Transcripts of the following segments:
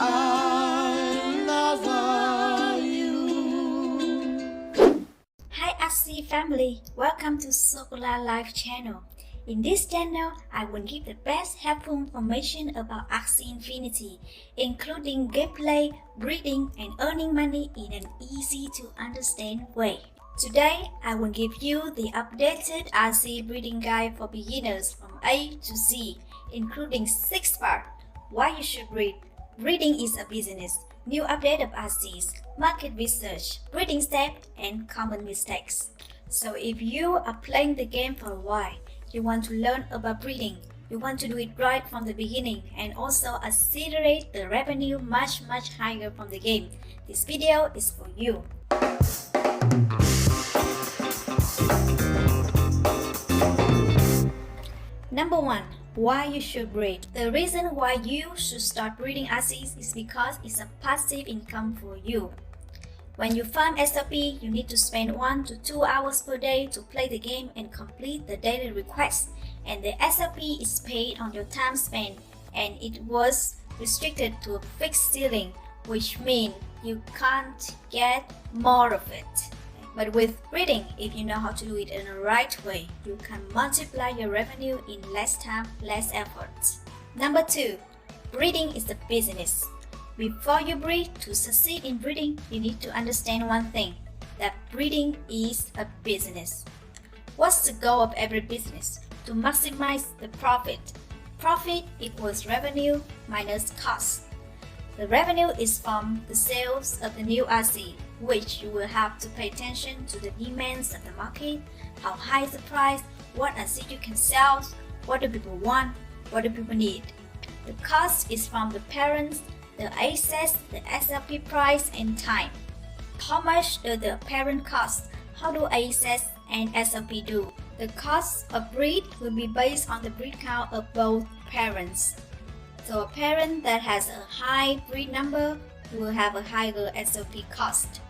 I love you. Hi Axie family, welcome to Socola Live channel. In this channel, I will give the best helpful information about Axie Infinity, including gameplay, breeding, and earning money in an easy to understand way. Today, I will give you the updated Axie breeding guide for beginners from A to Z, including 6 parts: why you should breed, breeding is a business, new update of Axies, market research, breeding steps, and common mistakes. So if you are playing the game for a while, you want to learn about breeding, you want to do it right from the beginning and also accelerate the revenue much higher from the game, this video is for you. Number 1. Why you should breed. The reason why you should start breeding Axies is because it's a passive income for you. When you farm SLP, you need to spend 1 to 2 hours per day to play the game and complete the daily requests, and the SLP is paid on your time spent, and it was restricted to a fixed ceiling, which means you can't get more of it. But with breeding, if you know how to do it in the right way, you can multiply your revenue in less time, less effort. Number 2. Breeding is a business. Before you breed, to succeed in breeding, you need to understand one thing, that breeding is a business. What's the goal of every business? To maximize the profit. Profit equals revenue minus cost. The revenue is from the sales of the new Axie, which you will have to pay attention to the demands of the market, how high is the price, what Axie you can sell, what do people want, what do people need. The cost is from the parents, the access, the SLP price, and time. How much does the parent cost? How do access and SLP do? The cost of breed will be based on the breed count of both parents. So a parent that has a high breed number will have a higher SLP cost.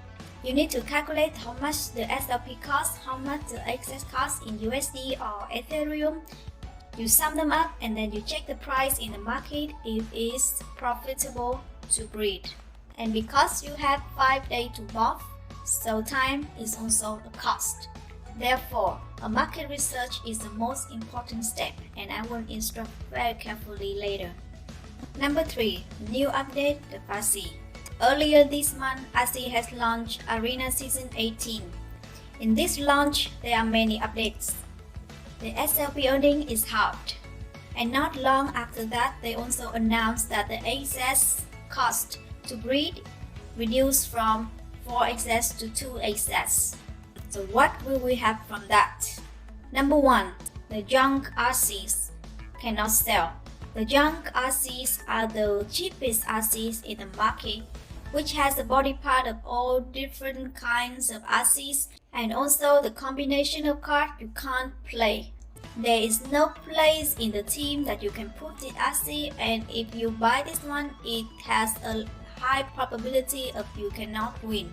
You need to calculate how much the SLP costs, how much the access costs in USD or Ethereum. You sum them up and then you check the price in the market if it is profitable to breed. And because you have 5 days to morph, so time is also a cost. Therefore, a market research is the most important step, and I will instruct very carefully later. Number 3. New update of Axie. Earlier this month, Axie has launched Arena Season 18. In this launch, there are many updates. The SLP earning is halved, and not long after that, they also announced that the access cost to breed reduced from 4 access to 2 access. So what will we have from that? Number 1. The junk Axies cannot sell. The junk Axies are the cheapest Axies in the market, which has the body part of all different kinds of Axies and also the combination of cards you can't play. There is no place in the team that you can put the Axie, and if you buy this one, it has a high probability of you cannot win.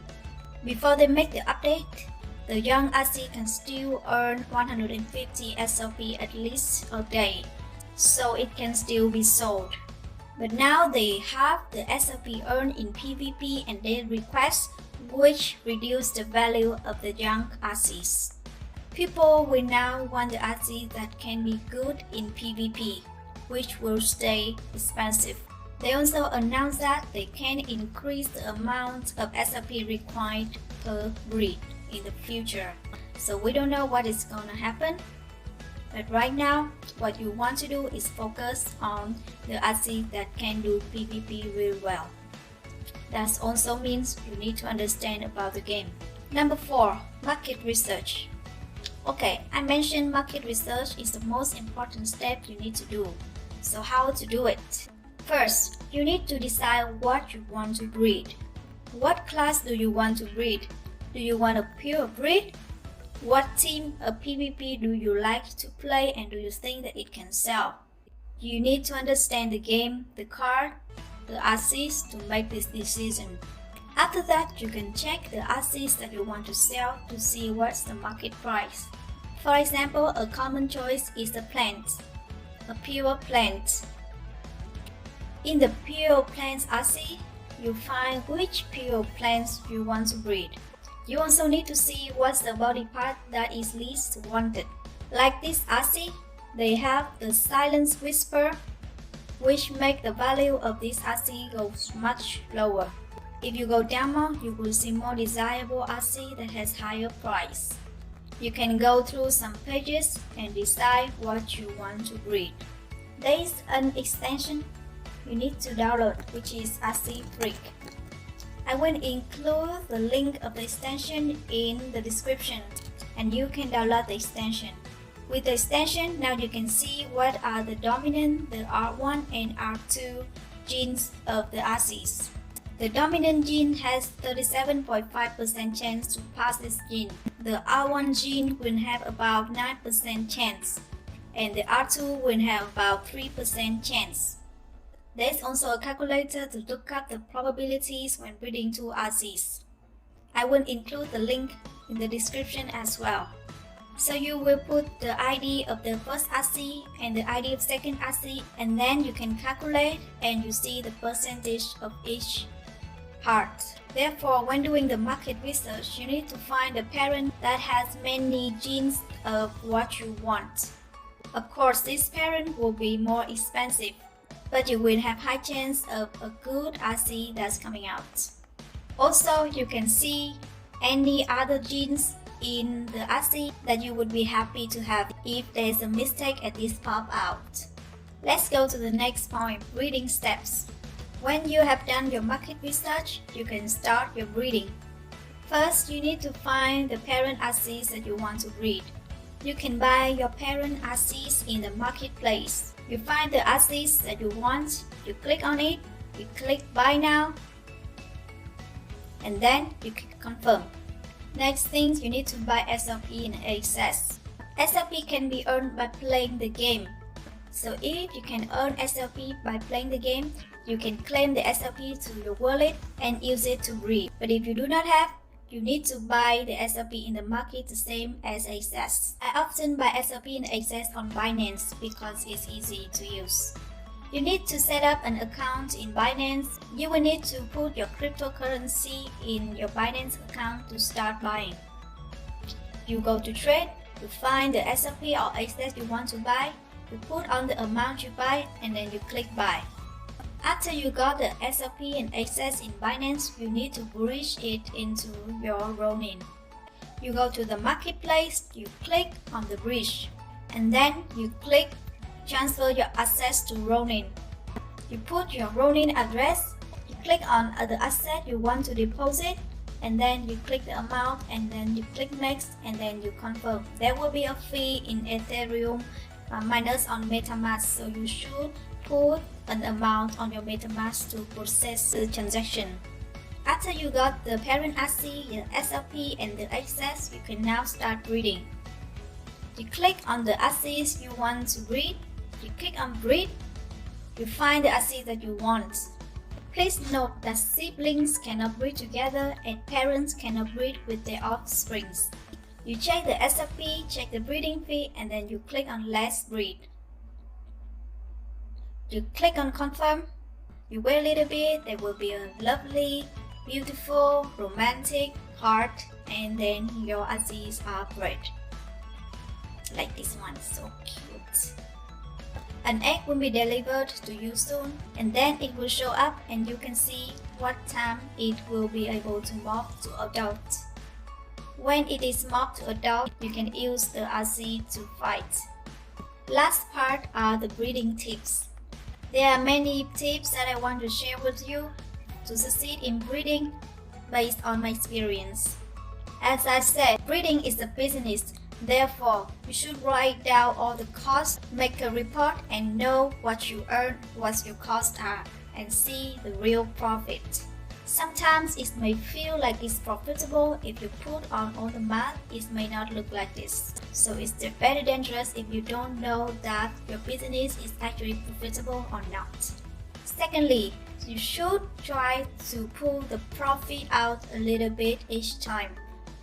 Before they make the update, the young Axie can still earn 150 SLP at least a day, so it can still be sold. But now they have the SLP earned in PvP and daily requests, which reduce the value of the young Axies. People will now want the Axie that can be good in PvP, which will stay expensive. They also announced that they can increase the amount of SLP required per breed in the future. So we don't know what is gonna happen. But right now, what you want to do is focus on the Axie that can do PvP really well. That also means you need to understand about the game. Number 4. Market research. Okay, I mentioned market research is the most important step you need to do. So how to do it? First, you need to decide what you want to breed. What class do you want to breed? Do you want a pure breed? What team of PvP do you like to play, and do you think that it can sell? You need to understand the game, the card, the Axies to make this decision. After that, you can check the Axies that you want to sell to see what's the market price. For example, a common choice is the plant, a pure plant. In the pure plants Axie, you find which pure plants you want to breed. You also need to see what's the body part that is least wanted. Like this Axie, they have the silent whisper, which make the value of this Axie go much lower. If you go down more, you will see more desirable Axie that has higher price. You can go through some pages and decide what you want to breed. There is an extension you need to download, which is Axie Breeding. I will include the link of the extension in the description, and you can download the extension. With the extension, now you can see what are the dominant, the R1 and R2 genes of the Axies. The dominant gene has 37.5% chance to pass this gene. The R1 gene will have about 9% chance, and the R2 will have about 3% chance. There's also a calculator to look up the probabilities when breeding two Axies. I will include the link in the description as well. So you will put the ID of the first Axie and the ID of second Axie, and then you can calculate and you see the percentage of each part. Therefore, when doing the market research, you need to find a parent that has many genes of what you want. Of course, this parent will be more expensive, but you will have high chance of a good Axie that's coming out. Also, you can see any other genes in the Axie that you would be happy to have if there's a mistake at this pop out. Let's go to the next point, breeding steps. When you have done your market research, you can start your breeding. First, you need to find the parent Axies that you want to breed. You can buy your parent Axies in the marketplace. You find the Axies that you want, you click on it, you click buy now, and then you click confirm. Next thing, you need to buy SLP and Axies. SLP can be earned by playing the game. So if you can earn SLP by playing the game, you can claim the SLP to your wallet and use it to breed. But if you do not have, you need to buy the SLP in the market the same as Axies. I often buy SLP and Axies on Binance because it's easy to use. You need to set up an account in Binance. You will need to put your cryptocurrency in your Binance account to start buying. You go to trade, you find the SLP or Axies you want to buy, you put on the amount you buy, and then you click buy. After you got the SLP and Axies in Binance, you need to bridge it into your Ronin. You go to the marketplace, you click on the bridge, and then you click transfer your assets to Ronin. You put your Ronin address, you click on the asset you want to deposit, and then you click the amount, and then you click next, and then you confirm. There will be a fee in Ethereum minus on MetaMask, so you should put an amount on your MetaMask to process the transaction. After you got the parent Axie, the SLP, and the Axies, you can now start breeding. You click on the Axies you want to breed, you click on breed, you find the Axies that you want. Please note that siblings cannot breed together and parents cannot breed with their offsprings. You check the SLP, check the breeding fee, and then you click on let's breed. You click on confirm, you wait a little bit, there will be a lovely, beautiful, romantic heart, and then your Axies are bred. Like this one, so cute. An egg will be delivered to you soon, and then it will show up and you can see what time it will be able to morph to adult. When it is morphed to adult, you can use the Axie to fight. Last part are the breeding tips. There are many tips that I want to share with you to succeed in breeding based on my experience. As I said, breeding is a business. Therefore, you should write down all the costs, make a report, and know what you earn, what your costs are, and see the real profit. Sometimes it may feel like it's profitable. If you put on all the math, it may not look like this. So it's very dangerous if you don't know that your business is actually profitable or not. Secondly, you should try to pull the profit out a little bit each time.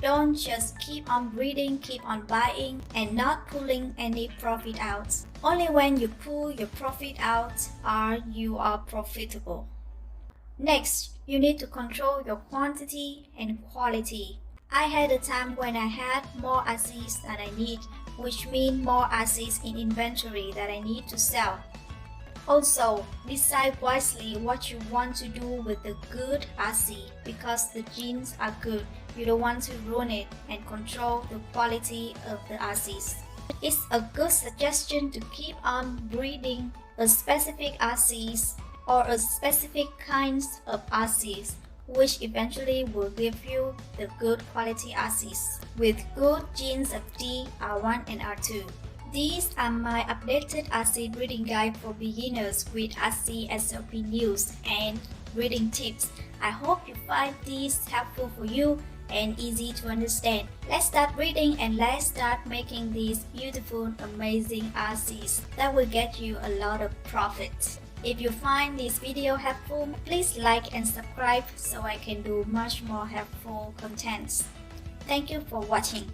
Don't just keep on breeding, keep on buying, and not pulling any profit out. Only when you pull your profit out are you profitable. Next, you need to control your quantity and quality. I had a time when I had more Axies than I need, which means more Axies in inventory that I need to sell. Also, decide wisely what you want to do with the good Axie because the genes are good. You don't want to ruin it and control the quality of the Axies. It's a good suggestion to keep on breeding a specific Axies or a specific kinds of Axies, which eventually will give you the good quality Axies with good genes of D, R1 and R2. These are my updated Axie breeding guide for beginners with Axie SLP news and breeding tips. I hope you find these helpful for you and easy to understand. Let's start breeding and let's start making these beautiful, amazing Axies that will get you a lot of profit. If you find this video helpful, please like and subscribe so I can do much more helpful contents. Thank you for watching.